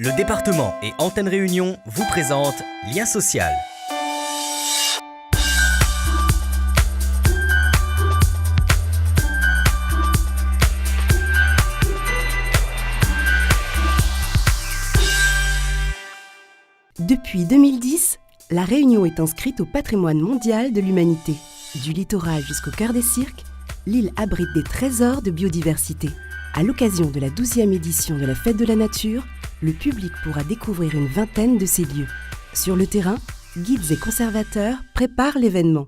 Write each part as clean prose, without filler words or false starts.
Le département et Antenne Réunion vous présentent Lien social. Depuis 2010, la Réunion est inscrite au patrimoine mondial de l'humanité. Du littoral jusqu'au cœur des cirques, l'île abrite des trésors de biodiversité. À l'occasion de la 12e édition de la Fête de la Nature, le public pourra découvrir une vingtaine de ces lieux. Sur le terrain, guides et conservateurs préparent l'événement.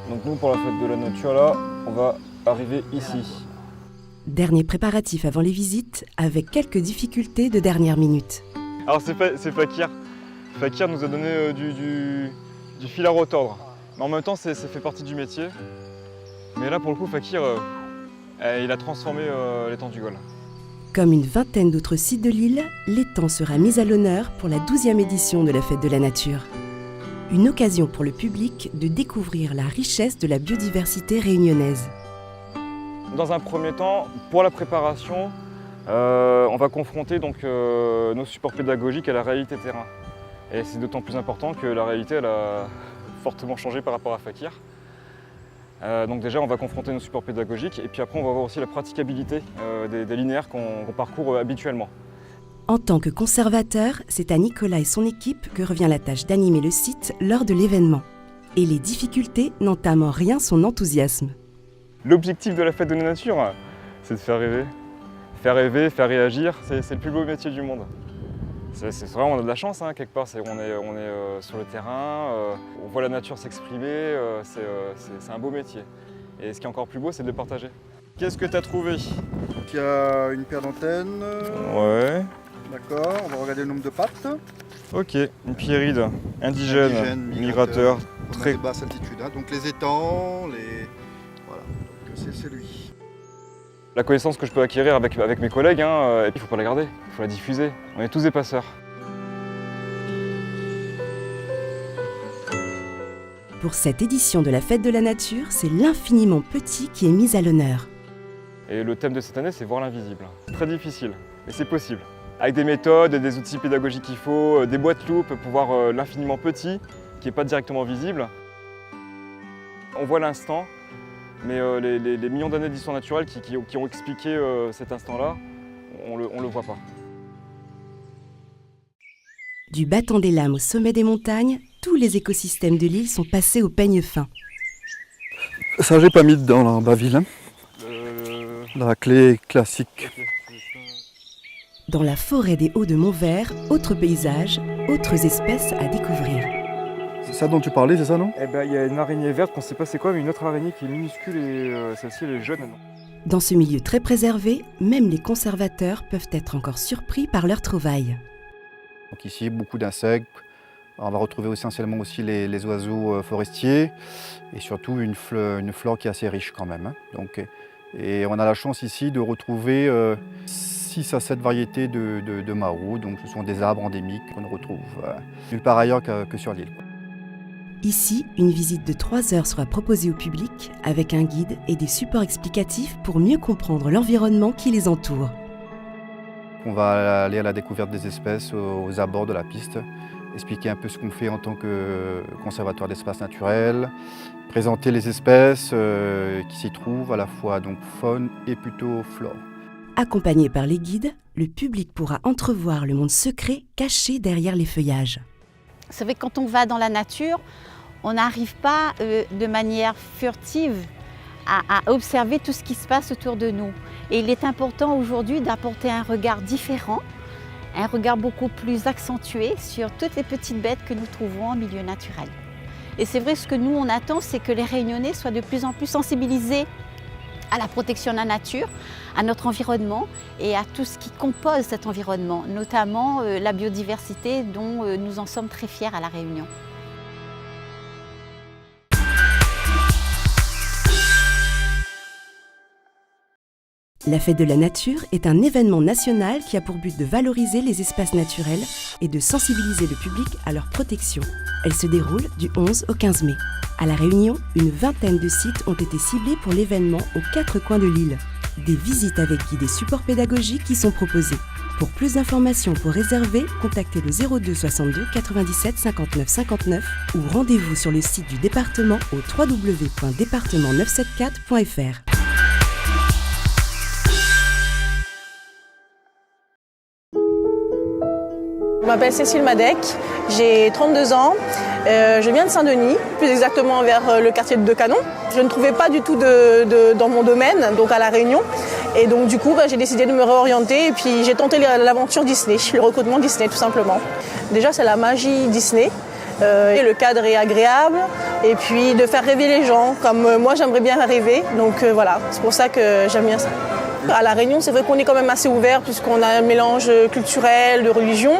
Donc nous, pour la Fête de la Nature, là, on va arriver ici. Dernier préparatif avant les visites, avec quelques difficultés de dernière minute. Alors c'est Fakir. Fakir nous a donné du fil à retordre. Mais en même temps, ça fait partie du métier. Mais là, pour le coup, Fakir, il a transformé l'étang du Gol. Comme une vingtaine d'autres sites de l'île, l'étang sera mis à l'honneur pour la 12e édition de la Fête de la Nature. Une occasion pour le public de découvrir la richesse de la biodiversité réunionnaise. Dans un premier temps, pour la préparation, on va confronter donc, nos supports pédagogiques à la réalité terrain. Et c'est d'autant plus important que la réalité elle a fortement changé par rapport à Fakir. Donc déjà, on va confronter nos supports pédagogiques et puis après, on va voir aussi la praticabilité des linéaires qu'on parcourt habituellement. En tant que conservateur, c'est à Nicolas et son équipe que revient la tâche d'animer le site lors de l'événement. Et les difficultés n'entament en rien son enthousiasme. L'objectif de la Fête de la Nature, c'est de faire rêver. Faire rêver, faire réagir, c'est le plus beau métier du monde. C'est vrai, on a de la chance, hein, quelque part. On est sur le terrain, on voit la nature s'exprimer, c'est un beau métier. Et ce qui est encore plus beau, c'est de le partager. Qu'est-ce que tu as trouvé? Il y a une paire d'antennes. Ouais. D'accord, on va regarder le nombre de pattes. Ok, une pierride, indigène, migrateur, très basse altitude. Hein. Donc les étangs, voilà, donc c'est lui. La connaissance que je peux acquérir avec mes collègues, il ne faut pas la garder, il faut la diffuser. On est tous des passeurs. Pour cette édition de la Fête de la Nature, c'est l'infiniment petit qui est mis à l'honneur. Et le thème de cette année, c'est voir l'invisible. C'est très difficile, mais c'est possible. Avec des méthodes, des outils pédagogiques qu'il faut, des boîtes loupes pour voir l'infiniment petit, qui n'est pas directement visible. On voit l'instant, mais les millions d'années d'histoire naturelle qui ont expliqué cet instant-là, on le voit pas. Du battant des lames au sommet des montagnes, tous les écosystèmes de l'île sont passés au peigne fin. Ça, j'ai pas mis dedans, là, en Baville. Hein. La clé classique. Dans la forêt des Hauts de Montvert, autres paysages, autres espèces à découvrir. C'est ça dont tu parlais, c'est ça, non? Eh ben, il y a une araignée verte qu'on ne sait pas c'est quoi, mais une autre araignée qui est minuscule et celle-ci elle est jaune. Dans ce milieu très préservé, même les conservateurs peuvent être encore surpris par leurs trouvailles. Donc ici, beaucoup d'insectes. On va retrouver essentiellement aussi les oiseaux forestiers et surtout une flore qui est assez riche quand même. Hein. Donc, et on a la chance ici de retrouver 6 à 7 variétés de marous. Donc ce sont des arbres endémiques qu'on ne retrouve nulle part ailleurs que sur l'île. Ici, une visite de 3 heures sera proposée au public avec un guide et des supports explicatifs pour mieux comprendre l'environnement qui les entoure. On va aller à la découverte des espèces aux abords de la piste, expliquer un peu ce qu'on fait en tant que conservateur d'espaces naturels, présenter les espèces qui s'y trouvent, à la fois donc faune et plutôt flore. Accompagné par les guides, le public pourra entrevoir le monde secret caché derrière les feuillages. C'est vrai que quand on va dans la nature, on n'arrive pas de manière furtive à observer tout ce qui se passe autour de nous. Et il est important aujourd'hui d'apporter un regard différent, un regard beaucoup plus accentué sur toutes les petites bêtes que nous trouvons en milieu naturel. Et c'est vrai, ce que nous on attend, c'est que les Réunionnais soient de plus en plus sensibilisés à la protection de la nature, à notre environnement et à tout ce qui compose cet environnement, notamment la biodiversité dont nous en sommes très fiers à La Réunion. La Fête de la Nature est un événement national qui a pour but de valoriser les espaces naturels et de sensibiliser le public à leur protection. Elle se déroule du 11 au 15 mai. À La Réunion, une vingtaine de sites ont été ciblés pour l'événement aux 4 coins de l'île. Des visites avec guides et supports pédagogiques y sont proposés. Pour plus d'informations pour réserver, contactez le 02 62 97 59 59 ou rendez-vous sur le site du département au www.département974.fr. Je m'appelle Cécile Madec, j'ai 32 ans, je viens de Saint-Denis, plus exactement vers le quartier de Decanon. Je ne trouvais pas du tout dans mon domaine, donc à La Réunion, et donc du coup j'ai décidé de me réorienter et puis j'ai tenté l'aventure Disney, le recrutement Disney tout simplement. Déjà c'est la magie Disney, et le cadre est agréable et puis de faire rêver les gens comme moi j'aimerais bien rêver, donc voilà, c'est pour ça que j'aime bien ça. À La Réunion, c'est vrai qu'on est quand même assez ouvert puisqu'on a un mélange culturel, de religion.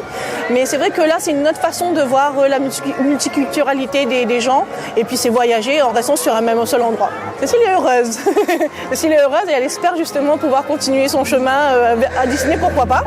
Mais c'est vrai que là, c'est une autre façon de voir la multiculturalité des gens. Et puis c'est voyager en restant sur un seul endroit. Cécile est heureuse. Cécile est heureuse et elle espère justement pouvoir continuer son chemin à Disney, pourquoi pas.